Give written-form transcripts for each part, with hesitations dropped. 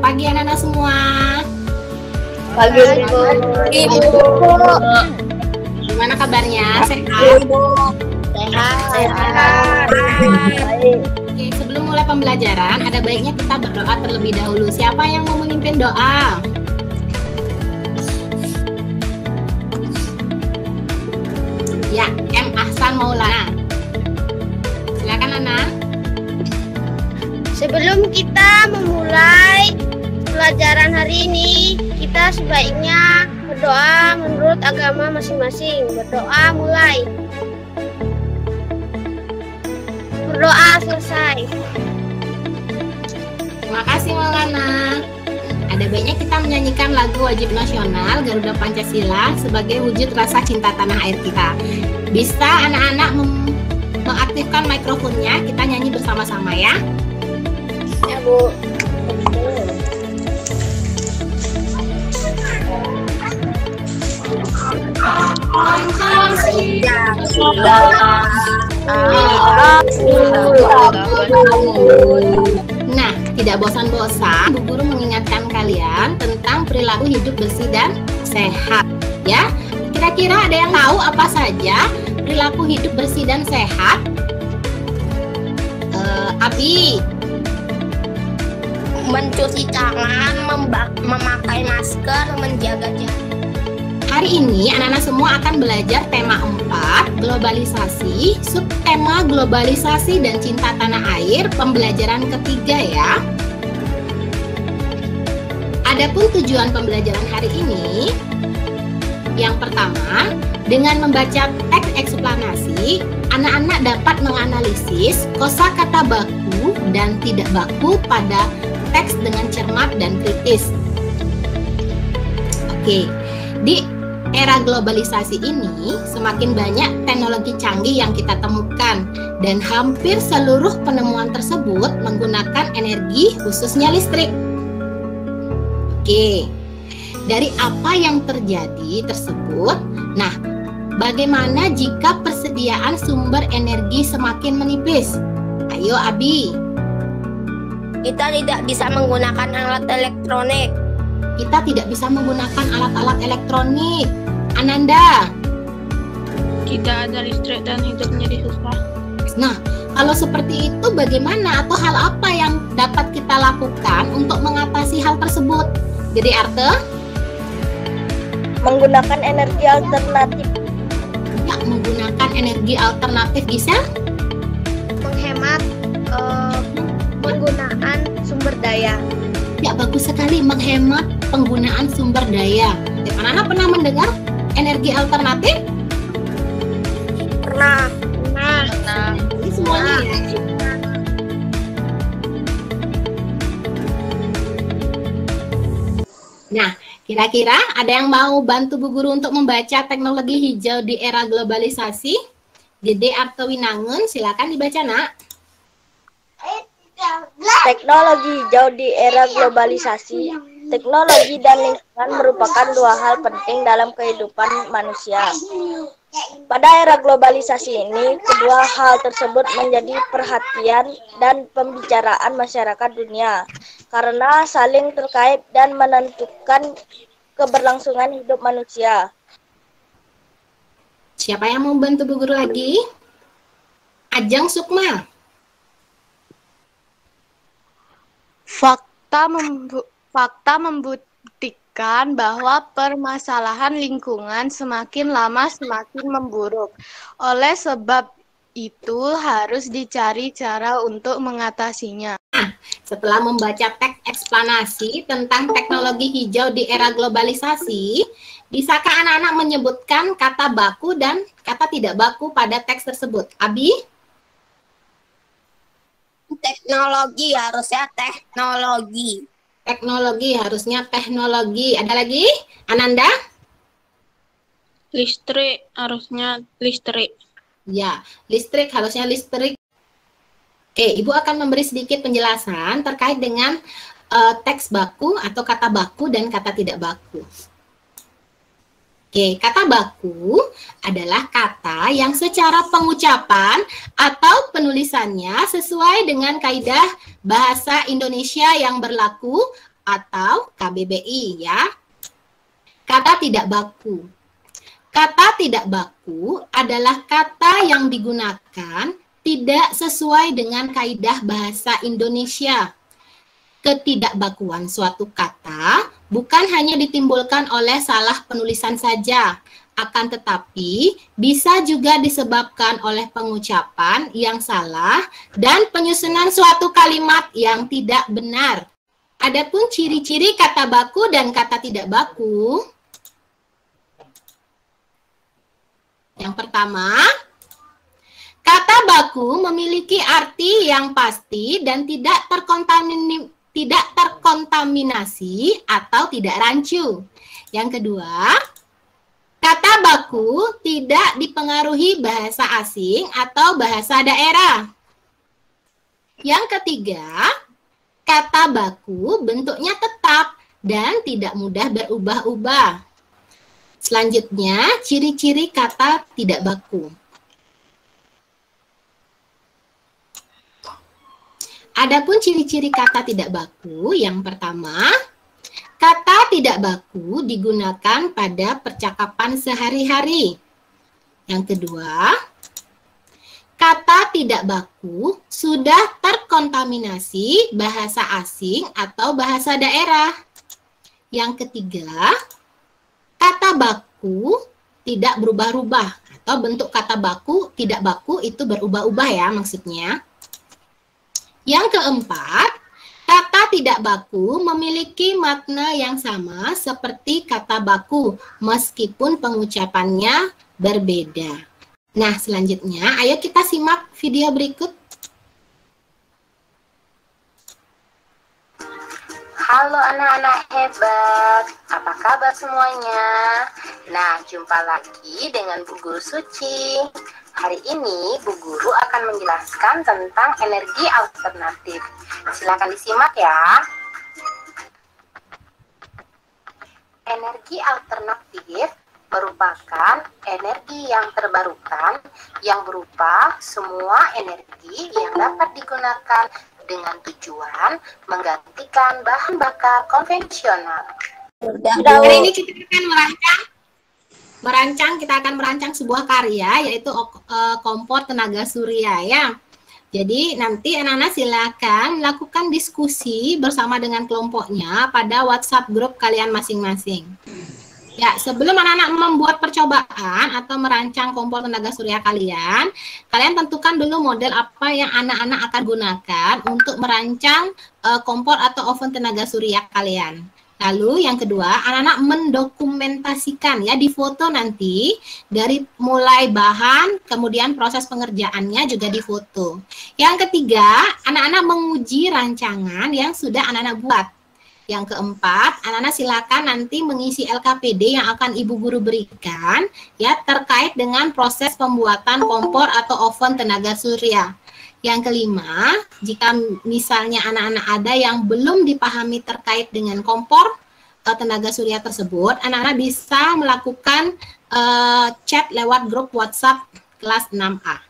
pagi anak-anak semua. Pagi, Ibu. Gimana kabarnya? Sehat? Sehat. Oke, sebelum mulai pembelajaran, ada baiknya kita berdoa terlebih dahulu. Siapa yang mau memimpin doa? Ya, M. Ahsan Maulana. Silakan, Nana. Sebelum kita memulai pelajaran hari ini, kita sebaiknya berdoa menurut agama masing-masing. Berdoa mulai. Berdoa selesai. Terima kasih Maulana. Ada baiknya kita menyanyikan lagu wajib nasional Garuda Pancasila sebagai wujud rasa cinta tanah air kita. Bisa anak-anak mengaktifkan mikrofonnya, kita nyanyi bersama-sama ya. Ya, Bu. Nah, tidak bosan-bosan, Bu Guru mengingatkan kalian tentang perilaku hidup bersih dan sehat. Ya, kira-kira ada yang tahu apa saja perilaku hidup bersih dan sehat? Abi. Mencuci tangan, memakai masker, menjaga jarak. Hari ini anak-anak semua akan belajar tema 4, globalisasi, subtema globalisasi dan cinta tanah air, pembelajaran ketiga ya. Adapun tujuan pembelajaran hari ini, yang pertama, dengan membaca teks eksplanasi, anak-anak dapat menganalisis kosakata baku dan tidak baku pada teks dengan cermat dan kritis. Oke, di era globalisasi ini semakin banyak teknologi canggih yang kita temukan dan hampir seluruh penemuan tersebut menggunakan energi khususnya listrik. Oke, dari apa yang terjadi tersebut, nah bagaimana jika persediaan sumber energi semakin menipis? Ayo Abi. Kita tidak bisa menggunakan alat elektronik. Kita tidak bisa menggunakan alat-alat elektronik. Ananda. Tidak ada listrik dan hidup menjadi susah. Nah, kalau seperti itu bagaimana atau hal apa yang dapat kita lakukan untuk mengatasi hal tersebut? Jadi Arte? Menggunakan energi alternatif. Ya, menggunakan energi alternatif bisa? Menghemat penggunaan sumber daya. Ya, bagus sekali, menghemat penggunaan sumber daya. Anak-anak pernah mendengar energi alternatif? Pernah. Ini semuanya ya. Nah, kira-kira ada yang mau bantu Bu Guru untuk membaca teknologi hijau di era globalisasi? Dede Artewinangun, silakan dibaca, Nak. Teknologi hijau di era globalisasi. Teknologi dan lingkungan merupakan dua hal penting dalam kehidupan manusia. Pada era globalisasi ini, kedua hal tersebut menjadi perhatian dan pembicaraan masyarakat dunia karena saling terkait dan menentukan keberlangsungan hidup manusia. Siapa yang mau bantu Bu Guru lagi? Ajeng Sukma. Fakta membuktikan bahwa permasalahan lingkungan semakin lama semakin memburuk. Oleh sebab itu harus dicari cara untuk mengatasinya. Setelah membaca teks eksplanasi tentang teknologi hijau di era globalisasi, bisakah anak-anak menyebutkan kata baku dan kata tidak baku pada teks tersebut? Abi? Teknologi harusnya teknologi. Teknologi harusnya teknologi. Ada lagi? Ananda? Listrik harusnya listrik. Ya, listrik harusnya listrik. Oke, Ibu akan memberi sedikit penjelasan terkait dengan teks baku atau kata baku dan kata tidak baku. Oke, kata baku adalah kata yang secara pengucapan atau penulisannya sesuai dengan kaidah bahasa Indonesia yang berlaku atau KBBI ya. Kata tidak baku. Kata tidak baku adalah kata yang digunakan tidak sesuai dengan kaidah bahasa Indonesia. Ketidakbakuan suatu kata bukan hanya ditimbulkan oleh salah penulisan saja, akan tetapi bisa juga disebabkan oleh pengucapan yang salah dan penyusunan suatu kalimat yang tidak benar. Adapun ciri-ciri kata baku dan kata tidak baku. Yang pertama, kata baku memiliki arti yang pasti dan tidak terkontaminasi atau tidak rancu. Yang kedua, kata baku tidak dipengaruhi bahasa asing atau bahasa daerah. Yang ketiga, kata baku bentuknya tetap dan tidak mudah berubah-ubah. Selanjutnya, ciri-ciri kata tidak baku. Adapun ciri-ciri kata tidak baku, yang pertama, kata tidak baku digunakan pada percakapan sehari-hari. Yang kedua, kata tidak baku sudah terkontaminasi bahasa asing atau bahasa daerah. Yang ketiga, kata baku tidak berubah-ubah atau bentuk kata baku tidak baku itu berubah-ubah ya maksudnya. Yang keempat, kata tidak baku memiliki makna yang sama seperti kata baku meskipun pengucapannya berbeda. Nah, selanjutnya ayo kita simak video berikut. Halo anak-anak hebat, apa kabar semuanya? Nah, jumpa lagi dengan Bu Guru Suci. Hari ini Bu Guru akan menjelaskan tentang energi alternatif. Silakan disimak ya. Energi alternatif merupakan energi yang terbarukan yang berupa semua energi yang dapat digunakan dengan tujuan menggantikan bahan bakar konvensional. Hari ini kita akan merancang sebuah karya yaitu kompor tenaga surya ya. Jadi nanti anak-anak silakan lakukan diskusi bersama dengan kelompoknya pada WhatsApp grup kalian masing-masing. Ya, sebelum anak-anak membuat percobaan atau merancang kompor tenaga surya kalian tentukan dulu model apa yang anak-anak akan gunakan untuk merancang kompor atau oven tenaga surya kalian. Lalu yang kedua, anak-anak mendokumentasikan ya, di foto nanti dari mulai bahan, kemudian proses pengerjaannya juga difoto. Yang ketiga, anak-anak menguji rancangan yang sudah anak-anak buat. Yang keempat, anak-anak silakan nanti mengisi LKPD yang akan Ibu Guru berikan ya terkait dengan proses pembuatan kompor atau oven tenaga surya. Yang kelima, jika misalnya anak-anak ada yang belum dipahami terkait dengan kompor tenaga surya tersebut, anak-anak bisa melakukan chat lewat grup WhatsApp kelas 6A.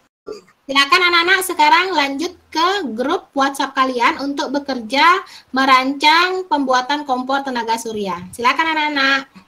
Silakan anak-anak sekarang lanjut ke grup WhatsApp kalian untuk bekerja merancang pembuatan kompor tenaga surya. Silakan anak-anak.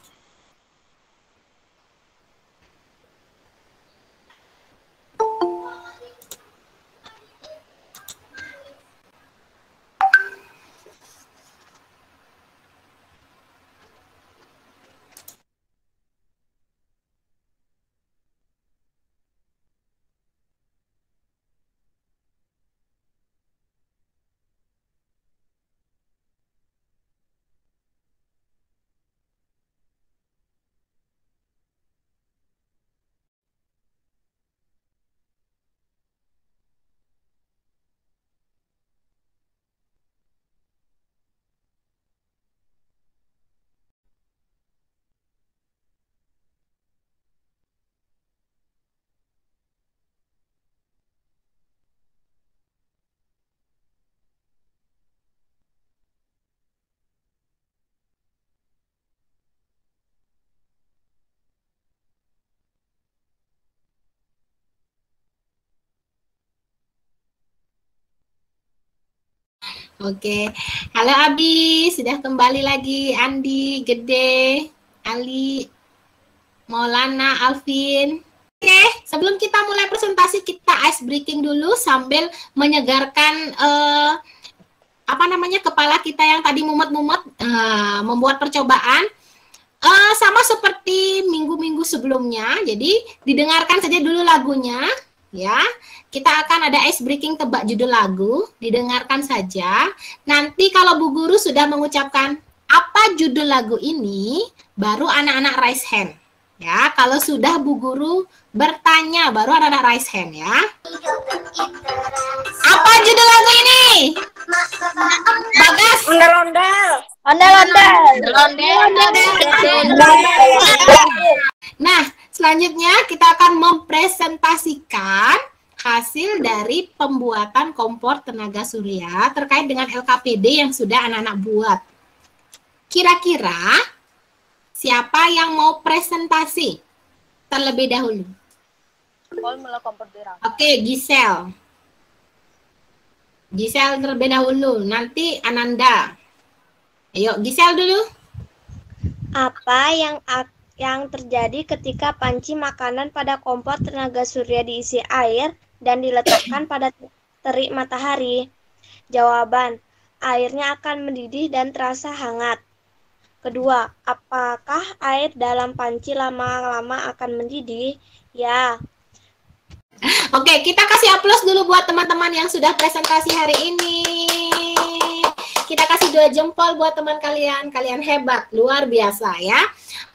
Oke, halo Abi, sudah kembali lagi. Andi, Gede, Ali, Maulana, Alvin. Oke, sebelum kita mulai presentasi, kita ice breaking dulu sambil menyegarkan kepala kita yang tadi mumet-mumet, membuat percobaan. Sama seperti minggu-minggu sebelumnya, jadi didengarkan saja dulu lagunya, ya. Kita akan ada ice breaking, tebak judul lagu, didengarkan saja. Nanti kalau Bu Guru sudah mengucapkan apa judul lagu ini, baru anak-anak raise hand. Ya, kalau sudah Bu Guru bertanya, baru anak-anak raise hand ya. Apa judul lagu ini? Bagas. Ondel-ondel. Nah, selanjutnya kita akan mempresentasikan hasil dari pembuatan kompor tenaga surya terkait dengan LKPD yang sudah anak-anak buat. Kira-kira siapa yang mau presentasi terlebih dahulu? Oke, Giselle. Giselle terlebih dahulu, nanti Ananda. Ayo, Giselle dulu. Apa yang terjadi ketika panci makanan pada kompor tenaga surya diisi air dan diletakkan pada terik matahari? Jawaban, airnya akan mendidih dan terasa hangat. Kedua, apakah air dalam panci lama-lama akan mendidih? Ya. Oke, kita kasih aplaus dulu buat teman-teman yang sudah presentasi hari ini. Kita kasih 2 jempol buat teman kalian. Kalian hebat, luar biasa ya.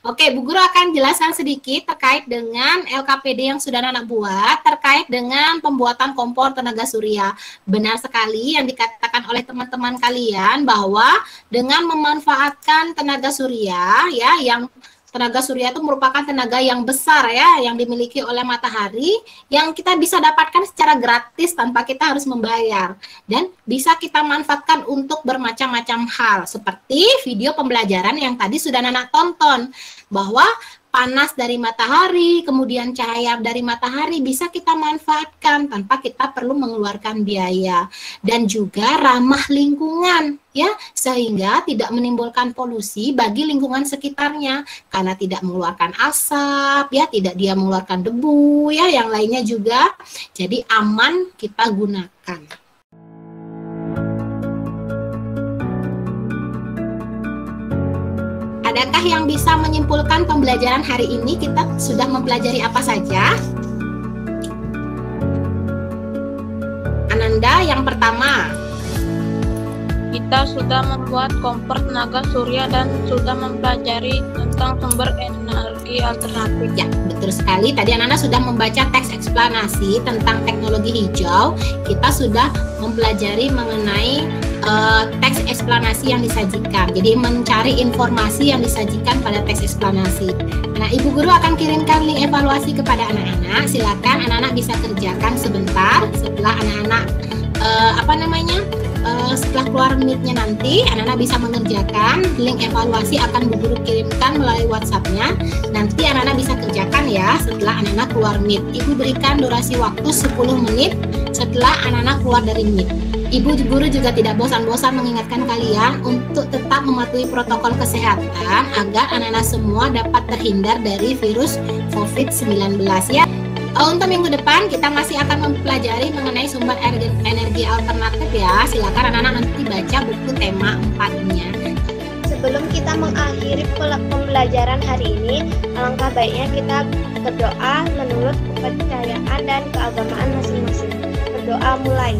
Oke, Bu Guru akan jelaskan sedikit terkait dengan LKPD yang sudah anak buat, terkait dengan pembuatan kompor tenaga surya. Benar sekali yang dikatakan oleh teman-teman kalian bahwa dengan memanfaatkan tenaga surya, ya, yang tenaga surya itu merupakan tenaga yang besar ya, yang dimiliki oleh matahari, yang kita bisa dapatkan secara gratis tanpa kita harus membayar. Dan bisa kita manfaatkan untuk bermacam-macam hal, seperti video pembelajaran yang tadi sudah anak tonton, bahwa panas dari matahari, kemudian cahaya dari matahari bisa kita manfaatkan tanpa kita perlu mengeluarkan biaya. Dan juga ramah lingkungan, ya, sehingga tidak menimbulkan polusi bagi lingkungan sekitarnya karena tidak mengeluarkan asap, ya, tidak dia mengeluarkan debu, ya, yang lainnya juga. Jadi aman kita gunakan. Adakah yang bisa menyimpulkan pembelajaran hari ini? Kita sudah mempelajari apa saja? Ananda yang pertama. Kita sudah membuat kompor tenaga surya dan sudah mempelajari tentang sumber energi alternatif. Ya, betul sekali. Tadi anak-anak sudah membaca teks eksplanasi tentang teknologi hijau. Kita sudah mempelajari mengenai teks eksplanasi yang disajikan. Jadi mencari informasi yang disajikan pada teks eksplanasi. Nah, Ibu Guru akan kirimkan link evaluasi kepada anak-anak. Silakan anak-anak bisa kerjakan sebentar setelah anak-anak setelah keluar menitnya nanti anak-anak bisa mengerjakan. Link evaluasi akan Bu Guru kirimkan melalui WhatsApp-nya. Nanti anak-anak bisa kerjakan ya setelah anak-anak keluar meet. Ibu berikan durasi waktu 10 menit setelah anak-anak keluar dari meet. Ibu Guru juga tidak bosan-bosan mengingatkan kalian untuk tetap mematuhi protokol kesehatan agar anak-anak semua dapat terhindar dari virus COVID-19 ya. Untuk minggu depan kita masih akan mempelajari mengenai sumber energi alternatif ya. Silakan anak-anak nanti baca buku tema 4-nya. Sebelum kita mengakhiri pembelajaran hari ini, alangkah baiknya kita berdoa menurut kepercayaan dan keagamaan masing-masing. Berdoa mulai.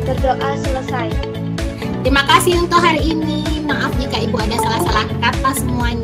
Berdoa selesai. Terima kasih untuk hari ini. Maaf jika Ibu ada salah-salah kata semuanya.